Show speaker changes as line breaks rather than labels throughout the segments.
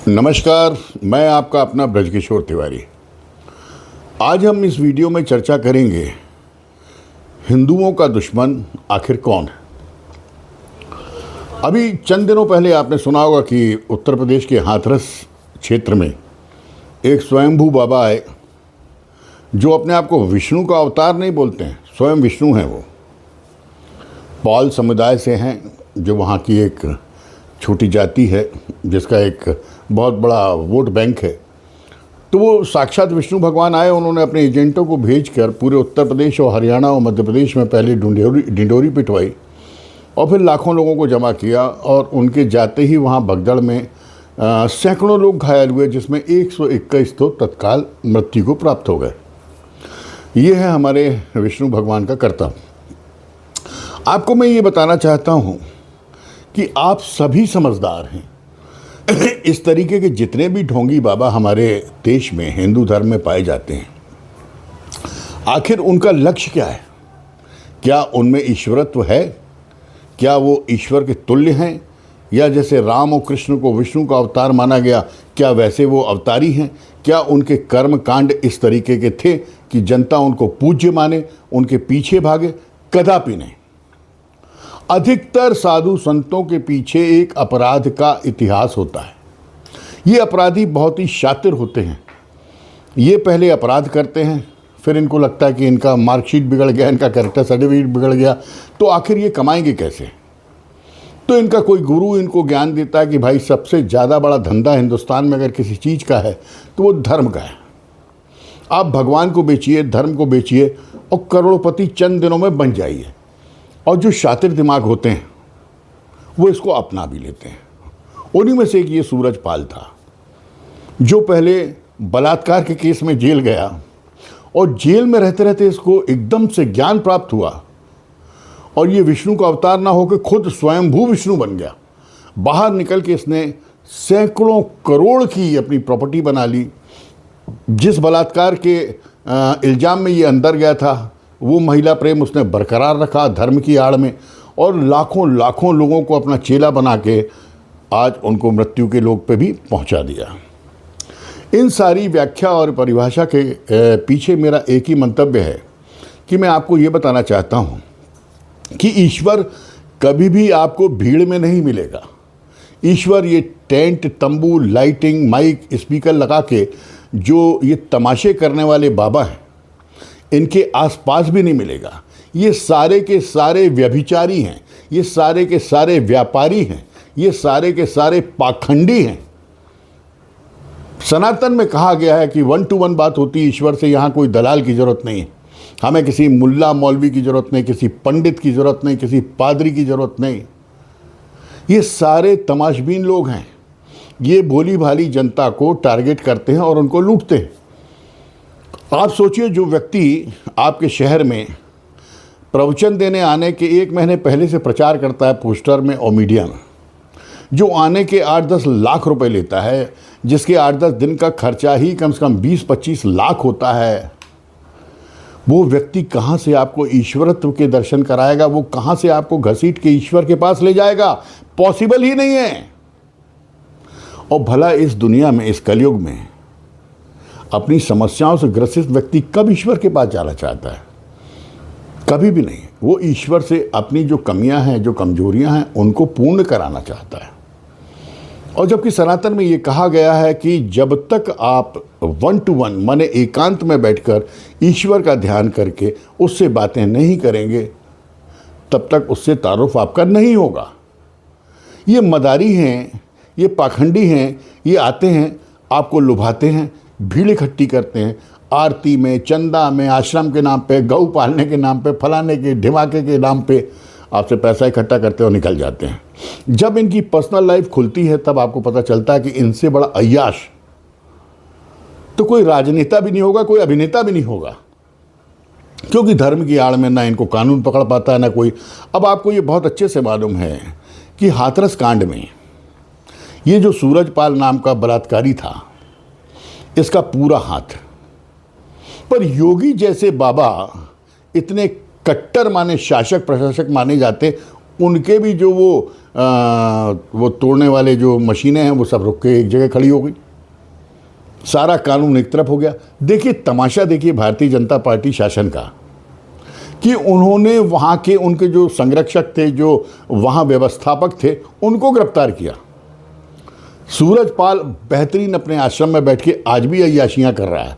नमस्कार, मैं आपका अपना ब्रजकिशोर तिवारी। आज हम इस वीडियो में चर्चा करेंगे हिंदुओं का दुश्मन आखिर कौन है। अभी चंद दिनों पहले आपने सुना होगा कि उत्तर प्रदेश के हाथरस क्षेत्र में एक स्वयंभू बाबा आए जो अपने आप को विष्णु का अवतार नहीं बोलते हैं, स्वयं विष्णु हैं। वो पॉल समुदाय से हैं, जो वहाँ की एक छोटी जाति है जिसका एक बहुत बड़ा वोट बैंक है। तो वो साक्षात विष्णु भगवान आए। उन्होंने अपने एजेंटों को भेजकर पूरे उत्तर प्रदेश और हरियाणा और मध्य प्रदेश में पहले ढिंढोरी पिटवाई और फिर लाखों लोगों को जमा किया। और उनके जाते ही वहाँ भगदड़ में सैकड़ों लोग घायल हुए, जिसमें 121 तो तत्काल मृत्यु को प्राप्त हो गए। ये है हमारे विष्णु भगवान का कर्तव्य। आपको मैं ये बताना चाहता हूँ कि आप सभी समझदार हैं। इस तरीके के जितने भी ढोंगी बाबा हमारे देश में हिंदू धर्म में पाए जाते हैं, आखिर उनका लक्ष्य क्या है? क्या उनमें ईश्वरत्व है? क्या वो ईश्वर के तुल्य हैं? या जैसे राम और कृष्ण को विष्णु का अवतार माना गया, क्या वैसे वो अवतारी हैं? क्या उनके कर्म कांड इस तरीके के थे कि जनता उनको पूज्य माने, उनके पीछे भागे? कदापि नहीं। अधिकतर साधु संतों के पीछे एक अपराध का इतिहास होता है। ये अपराधी बहुत ही शातिर होते हैं। ये पहले अपराध करते हैं, फिर इनको लगता है कि इनका मार्कशीट बिगड़ गया, इनका कैरेक्टर सर्टिफिकेट बिगड़ गया, तो आखिर ये कमाएंगे कैसे? तो इनका कोई गुरु इनको ज्ञान देता है कि भाई सबसे ज़्यादा बड़ा धंधा हिंदुस्तान में अगर किसी चीज़ का है तो वो धर्म का है। आप भगवान को बेचिए, धर्म को बेचिए और करोड़पति चंद दिनों में बन जाइए। और जो शातिर दिमाग होते हैं वो इसको अपना भी लेते हैं। उन्हीं में से एक ये सूरजपाल था, जो पहले बलात्कार के केस में जेल गया और जेल में रहते रहते इसको एकदम से ज्ञान प्राप्त हुआ और ये विष्णु का अवतार ना होकर खुद स्वयंभू विष्णु बन गया। बाहर निकल के इसने सैकड़ों करोड़ की अपनी प्रॉपर्टी बना ली। जिस बलात्कार के इल्ज़ाम में ये अंदर गया था, वो महिला प्रेम उसने बरकरार रखा धर्म की आड़ में, और लाखों लाखों लोगों को अपना चेला बना के आज उनको मृत्यु के लोक पे भी पहुंचा दिया। इन सारी व्याख्या और परिभाषा के पीछे मेरा एक ही मंतव्य है कि मैं आपको ये बताना चाहता हूँ कि ईश्वर कभी भी आपको भीड़ में नहीं मिलेगा। ईश्वर ये टेंट, तंबू, लाइटिंग, माइक, स्पीकर लगा के जो ये तमाशे करने वाले बाबा हैं, इनके आसपास भी नहीं मिलेगा। ये सारे के सारे व्यभिचारी हैं, ये सारे के सारे व्यापारी हैं, ये सारे के सारे पाखंडी हैं। सनातन में कहा गया है कि 1 to 1 बात होती है ईश्वर से। यहाँ कोई दलाल की ज़रूरत नहीं है। हमें किसी मुल्ला मौलवी की ज़रूरत नहीं, किसी पंडित की ज़रूरत नहीं, किसी पादरी की ज़रूरत नहीं। ये सारे तमाशबीन लोग हैं। ये भोली भाली जनता को टारगेट करते हैं और उनको लूटते हैं। आप सोचिए, जो व्यक्ति आपके शहर में प्रवचन देने आने के 1 महीने पहले से प्रचार करता है पोस्टर में और मीडिया में, जो आने के 8-10 लाख रुपए लेता है, जिसके 8-10 दिन का खर्चा ही कम से कम 20-25 लाख होता है, वो व्यक्ति कहाँ से आपको ईश्वरत्व के दर्शन कराएगा? वो कहाँ से आपको घसीट के ईश्वर के पास ले जाएगा? पॉसिबल ही नहीं है। और भला इस दुनिया में, इस कलयुग में अपनी समस्याओं से ग्रसित व्यक्ति कब ईश्वर के पास जाना चाहता है? कभी भी नहीं। वो ईश्वर से अपनी जो कमियां हैं, जो कमजोरियां हैं, उनको पूर्ण कराना चाहता है। और जबकि सनातन में ये कहा गया है कि जब तक आप 1 to 1 माने एकांत में बैठकर ईश्वर का ध्यान करके उससे बातें नहीं करेंगे, तब तक उससे तारुफ आपका नहीं होगा। ये मदारी हैं, ये पाखंडी हैं, ये आते हैं, आपको लुभाते हैं, भीड़ इकट्ठी करते हैं, आरती में, चंदा में, आश्रम के नाम पे, गऊ पालने के नाम पे, फलाने के ढिमाके के नाम पे आपसे पैसा इकट्ठा करते और निकल जाते हैं। जब इनकी पर्सनल लाइफ खुलती है तब आपको पता चलता है कि इनसे बड़ा अय्याश तो कोई राजनेता भी नहीं होगा, कोई अभिनेता भी नहीं होगा, क्योंकि धर्म की आड़ में ना इनको कानून पकड़ पाता है ना कोई। अब आपको ये बहुत अच्छे से मालूम है कि हाथरस कांड में ये जो सूरजपाल नाम का बलात्कारी था, इसका पूरा हाथ, पर योगी जैसे बाबा इतने कट्टर माने शासक प्रशासक माने जाते, उनके भी जो वो तोड़ने वाले जो मशीनें हैं वो सब रुक के एक जगह खड़ी हो गई, सारा कानून एक तरफ हो गया। देखिए तमाशा, देखिए भारतीय जनता पार्टी शासन का, कि उन्होंने वहाँ के उनके जो संरक्षक थे, जो वहाँ व्यवस्थापक थे, उनको गिरफ्तार किया। सूरजपाल बेहतरीन अपने आश्रम में बैठ के आज भी अय्याशियाँ कर रहा है,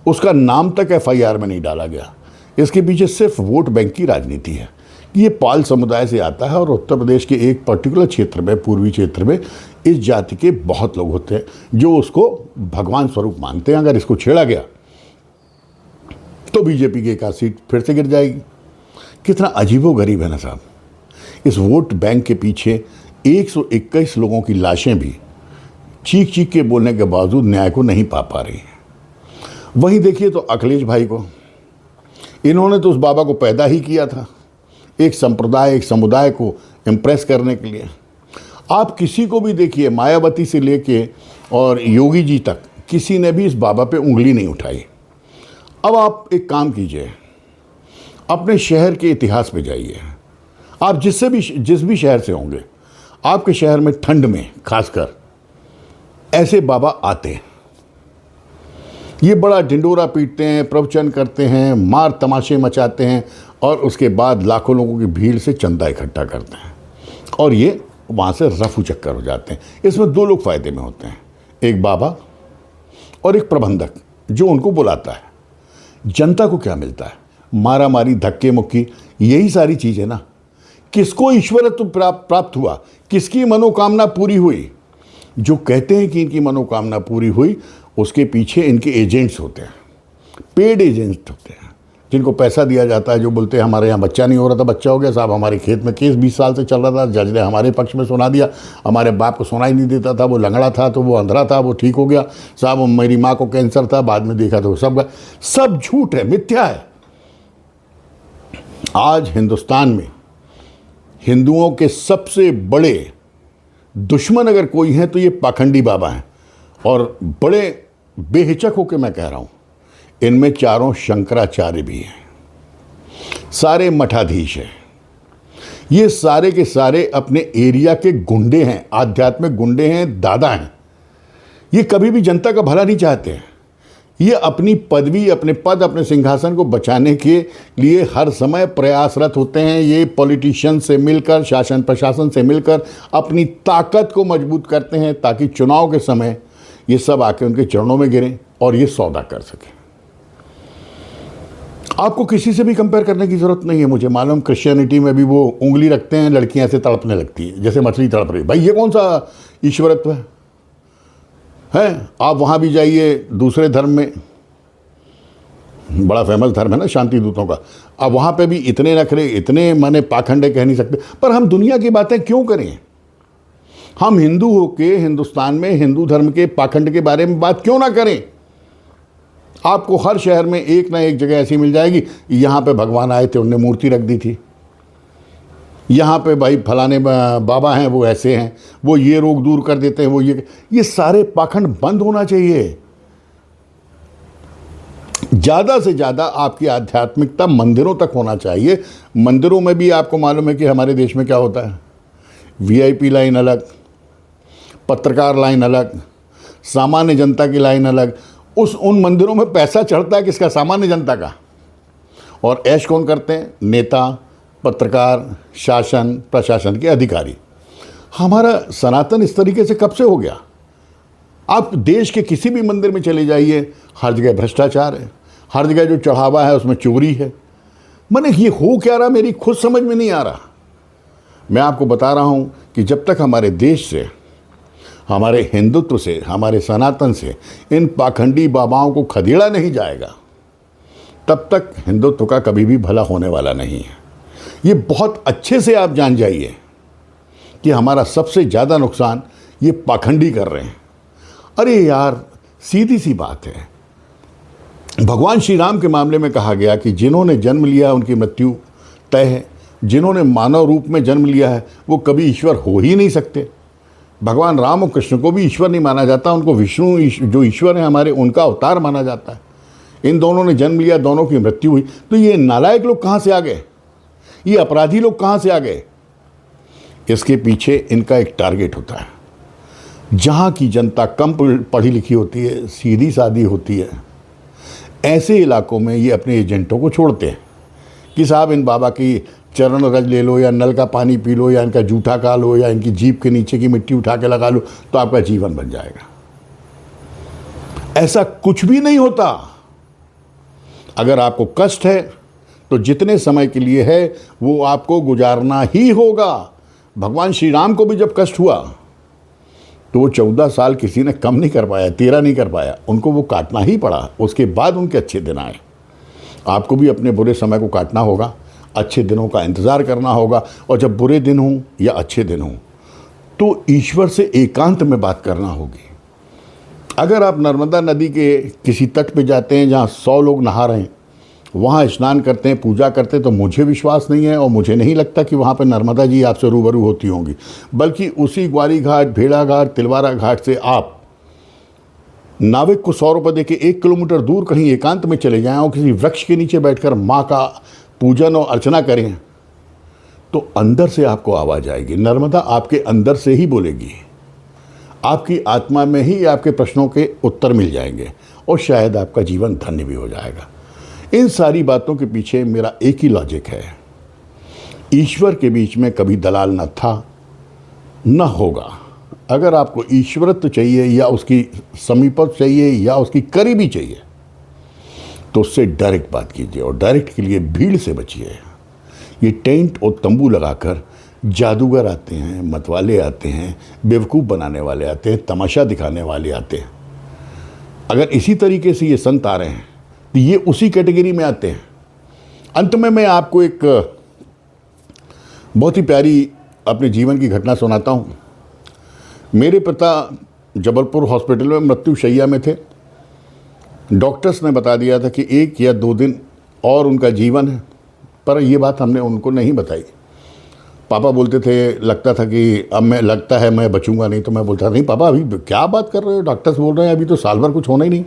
उसका नाम तक एफआईआर में नहीं डाला गया। इसके पीछे सिर्फ वोट बैंक की राजनीति है। ये पाल समुदाय से आता है और उत्तर प्रदेश के एक पर्टिकुलर क्षेत्र में, पूर्वी क्षेत्र में, इस जाति के बहुत लोग होते हैं जो उसको भगवान स्वरूप मानते हैं। अगर इसको छेड़ा गया तो बीजेपी की एक आध सीट फिर से गिर जाएगी। कितना अजीबोगरीब है ना साहब। इस वोट बैंक के पीछे 121 लोगों की लाशें भी चीख चीख के बोलने के बावजूद न्याय को नहीं पा रही हैं। वहीं देखिए तो अखिलेश भाई को, इन्होंने तो उस बाबा को पैदा ही किया था एक संप्रदाय, एक समुदाय को इम्प्रेस करने के लिए। आप किसी को भी देखिए, मायावती से लेके और योगी जी तक, किसी ने भी इस बाबा पे उंगली नहीं उठाई। अब आप एक काम कीजिए, अपने शहर के इतिहास पे जाइए। आप जिस भी शहर से होंगे, आपके शहर में ठंड में खासकर ऐसे बाबा आते हैं। ये बड़ा ढिंडोरा पीटते हैं, प्रवचन करते हैं, मार तमाशे मचाते हैं और उसके बाद लाखों लोगों की भीड़ से चंदा इकट्ठा करते हैं और ये वहाँ से रफू चक्कर हो जाते हैं। इसमें दो लोग फ़ायदे में होते हैं, एक बाबा और एक प्रबंधक जो उनको बुलाता है। जनता को क्या मिलता है? मारा मारी, धक्के मुक्की, यही सारी चीज़ें ना। किसको ईश्वरत्व प्राप्त हुआ? किसकी मनोकामना पूरी हुई? जो कहते हैं कि इनकी मनोकामना पूरी हुई, उसके पीछे इनके एजेंट्स होते हैं, पेड एजेंट्स होते हैं, जिनको पैसा दिया जाता है, जो बोलते हैं हमारे यहाँ बच्चा नहीं हो रहा था, बच्चा हो गया साहब, हमारे खेत में केस 20 साल से चल रहा था, जज ने हमारे पक्ष में सुना दिया, हमारे बाप को सुनाई नहीं देता था, वो लंगड़ा था तो वो अंधरा था, वो ठीक हो गया साहब, मेरी माँ को कैंसर था, बाद में देखा तो सब झूठ है, मिथ्या है। आज हिंदुस्तान में हिंदुओं के सबसे बड़े दुश्मन अगर कोई है तो ये पाखंडी बाबा हैं। और बड़े बेहिचक होकर मैं कह रहा हूँ, इनमें चारों शंकराचार्य भी हैं, सारे मठाधीश हैं, ये सारे के सारे अपने एरिया के गुंडे हैं, आध्यात्मिक गुंडे हैं, दादा हैं। ये कभी भी जनता का भला नहीं चाहते हैं। ये अपनी पदवी, अपने पद, अपने सिंहासन को बचाने के लिए हर समय प्रयासरत होते हैं। ये पॉलिटिशियन से मिलकर, शासन प्रशासन से मिलकर अपनी ताकत को मजबूत करते हैं ताकि चुनाव के समय ये सब आके उनके चरणों में गिरें और ये सौदा कर सकें। आपको किसी से भी कंपेयर करने की ज़रूरत नहीं है। मुझे मालूम क्रिश्चियनिटी में भी वो उंगली रखते हैं, लड़कियां ऐसे तड़पने लगती है जैसे मछली तड़प रही। भाई ये कौन सा ईश्वरत्व है? आप वहाँ भी जाइए, दूसरे धर्म में, बड़ा फेमस धर्म है ना शांति दूतों का, अब वहाँ पे भी इतने नखरे, इतने माने पाखंडे कह नहीं सकते। पर हम दुनिया की बातें क्यों करें? हम हिंदू होके हिंदुस्तान में हिंदू धर्म के पाखंड के बारे में बात क्यों ना करें? आपको हर शहर में एक ना एक जगह ऐसी मिल जाएगी, यहाँ पे भगवान आए थे, उनने मूर्ति रख दी थी, यहाँ पे भाई फलाने बाबा हैं, वो ऐसे हैं, वो ये रोग दूर कर देते हैं, वो ये सारे पाखंड बंद होना चाहिए। ज़्यादा से ज़्यादा आपकी आध्यात्मिकता मंदिरों तक होना चाहिए। मंदिरों में भी आपको मालूम है कि हमारे देश में क्या होता है, वीआईपी लाइन अलग, पत्रकार लाइन अलग, सामान्य जनता की लाइन अलग। उन मंदिरों में पैसा चढ़ता है किसका? सामान्य जनता का। और ऐश कौन करते हैं? नेता, पत्रकार, शासन प्रशासन के अधिकारी। हमारा सनातन इस तरीके से कब से हो गया? आप देश के किसी भी मंदिर में चले जाइए, हर जगह भ्रष्टाचार है, हर जगह जो चढ़ावा है उसमें चोरी है। मैंने ये हो क्या रहा, मेरी खुद समझ में नहीं आ रहा। मैं आपको बता रहा हूँ कि जब तक हमारे देश से, हमारे हिंदुत्व से, हमारे सनातन से इन पाखंडी बाबाओं को खदेड़ा नहीं जाएगा, तब तक हिंदुत्व का कभी भी भला होने वाला नहीं है। ये बहुत अच्छे से आप जान जाइए कि हमारा सबसे ज़्यादा नुकसान ये पाखंडी कर रहे हैं। अरे यार, सीधी सी बात है, भगवान श्री राम के मामले में कहा गया कि जिन्होंने जन्म लिया उनकी मृत्यु तय है, जिन्होंने मानव रूप में जन्म लिया है वो कभी ईश्वर हो ही नहीं सकते। भगवान राम और कृष्ण को भी ईश्वर नहीं माना जाता, उनको विष्णु जो ईश्वर हैं हमारे, उनका अवतार माना जाता है। इन दोनों ने जन्म लिया, दोनों की मृत्यु हुई, तो ये नालायक लोग कहाँ से आ गए? ये अपराधी लोग कहाँ से आ गए? इसके पीछे इनका एक टारगेट होता है। जहाँ की जनता कम पढ़ी लिखी होती है, सीधी सादी होती है, ऐसे इलाकों में ये अपने एजेंटों को छोड़ते हैं कि साहब इन बाबा की चरण रज ले लो, या नल का पानी पी लो, या इनका जूठा खा लो, या इनकी जीभ के नीचे की मिट्टी उठा के लगा लो, तो आपका जीवन बन जाएगा। ऐसा कुछ भी नहीं होता। अगर आपको कष्ट है तो जितने समय के लिए है वो आपको गुजारना ही होगा। भगवान श्री राम को भी जब कष्ट हुआ तो वो 14 साल किसी ने कम नहीं कर पाया, 13 नहीं कर पाया, उनको वो काटना ही पड़ा। उसके बाद उनके अच्छे दिन आए। आपको भी अपने बुरे समय को काटना होगा, अच्छे दिनों का इंतज़ार करना होगा। और जब बुरे दिन हों या अच्छे दिन हों तो ईश्वर से एकांत में बात करना होगी। अगर आप नर्मदा नदी के किसी तट पे जाते हैं जहाँ 100 लोग नहा रहे हैं, वहाँ स्नान करते हैं, पूजा करते हैं, तो मुझे विश्वास नहीं है और मुझे नहीं लगता कि वहाँ पे नर्मदा जी आपसे रूबरू होती होंगी। बल्कि उसी ग्वारी घाट, भेड़ा घाट, तिलवारा घाट से आप नाविक को 100 रुपये दे के 1 किलोमीटर दूर कहीं एकांत में चले जाएं और किसी वृक्ष के नीचे बैठकर माँ का पूजन और अर्चना करें तो अंदर से आपको आवाज़ आएगी। नर्मदा आपके अंदर से ही बोलेगी। आपकी आत्मा में ही आपके प्रश्नों के उत्तर मिल जाएंगे और शायद आपका जीवन धन्य भी हो जाएगा। इन सारी बातों के पीछे मेरा एक ही लॉजिक है, ईश्वर के बीच में कभी दलाल न था न होगा। अगर आपको ईश्वरत्व चाहिए या उसकी समीपत चाहिए या उसकी करीबी चाहिए तो उससे डायरेक्ट बात कीजिए, और डायरेक्ट के लिए भीड़ से बचिए। ये टेंट और तंबू लगाकर जादूगर आते हैं, मतवाले आते हैं, बेवकूफ़ बनाने वाले आते हैं, तमाशा दिखाने वाले आते हैं। अगर इसी तरीके से ये संत आ रहे हैं तो ये उसी कैटेगरी में आते हैं। अंत में मैं आपको एक बहुत ही प्यारी अपने जीवन की घटना सुनाता हूँ। मेरे पिता जबलपुर हॉस्पिटल में मृत्युशैया में थे। डॉक्टर्स ने बता दिया था कि 1 या 2 दिन और उनका जीवन है, पर ये बात हमने उनको नहीं बताई। पापा बोलते थे, लगता था कि अब मैं लगता है मैं बचूंगा नहीं, तो मैं बोलता नहीं पापा अभी क्या बात कर रहे हो, डॉक्टर्स बोल रहे हैं अभी तो साल भर कुछ होना ही नहीं।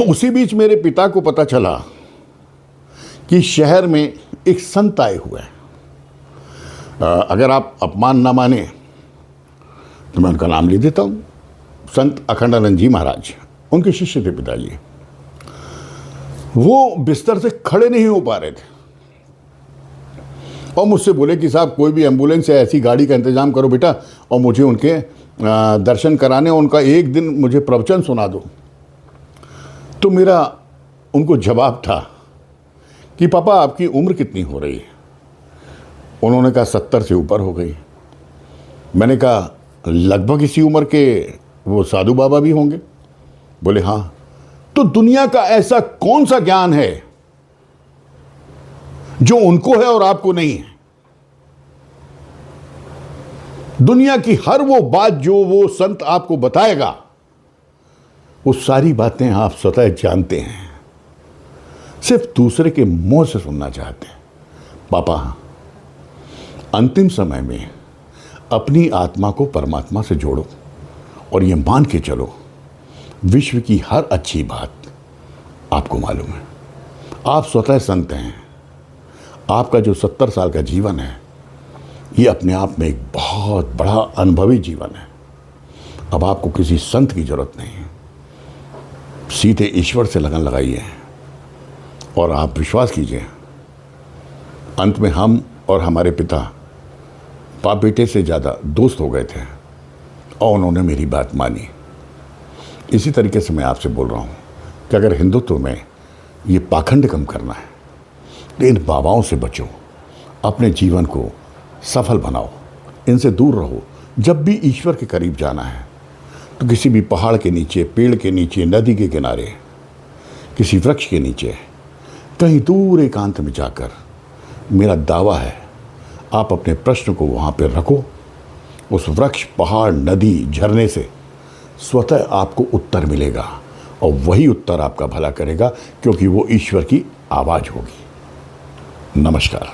उसी बीच मेरे पिता को पता चला कि शहर में एक संत आए हुए हैं। अगर आप अपमान ना माने तो मैं उनका नाम ले देता हूँ। संत अखंडानंद जी महाराज, उनके शिष्य थे पिताजी। वो बिस्तर से खड़े नहीं हो पा रहे थे और मुझसे बोले कि साहब कोई भी एम्बुलेंस या ऐसी गाड़ी का इंतज़ाम करो बेटा, और मुझे उनके दर्शन कराने, उनका एक दिन मुझे प्रवचन सुना दो। तो मेरा उनको जवाब था कि पापा आपकी उम्र कितनी हो रही है? उन्होंने कहा 70 से ऊपर हो गई। मैंने कहा लगभग इसी उम्र के वो साधु बाबा भी होंगे? बोले हाँ। तो दुनिया का ऐसा कौन सा ज्ञान है जो उनको है और आपको नहीं है? दुनिया की हर वो बात जो वो संत आपको बताएगा, वो सारी बातें आप स्वतः जानते हैं, सिर्फ दूसरे के मुंह से सुनना चाहते हैं। पापा, अंतिम समय में अपनी आत्मा को परमात्मा से जोड़ो और ये मान के चलो विश्व की हर अच्छी बात आपको मालूम है। आप स्वतः संत हैं। आपका जो 70 साल का जीवन है ये अपने आप में एक बहुत बड़ा अनुभवी जीवन है। अब आपको किसी संत की जरूरत नहीं है, सीधे ईश्वर से लगन लगाइए और आप विश्वास कीजिए, अंत में हम और हमारे पिता बाप बेटे से ज़्यादा दोस्त हो गए थे और उन्होंने मेरी बात मानी। इसी तरीके से मैं आपसे बोल रहा हूँ कि अगर हिंदुत्व में ये पाखंड कम करना है तो इन बाबाओं से बचो, अपने जीवन को सफल बनाओ, इनसे दूर रहो। जब भी ईश्वर के करीब जाना है तो किसी भी पहाड़ के नीचे, पेड़ के नीचे, नदी के किनारे, किसी वृक्ष के नीचे, कहीं दूर एकांत में जाकर, मेरा दावा है आप अपने प्रश्न को वहाँ पर रखो। उस वृक्ष, पहाड़, नदी, झरने से स्वतः आपको उत्तर मिलेगा और वही उत्तर आपका भला करेगा, क्योंकि वो ईश्वर की आवाज़ होगी। नमस्कार।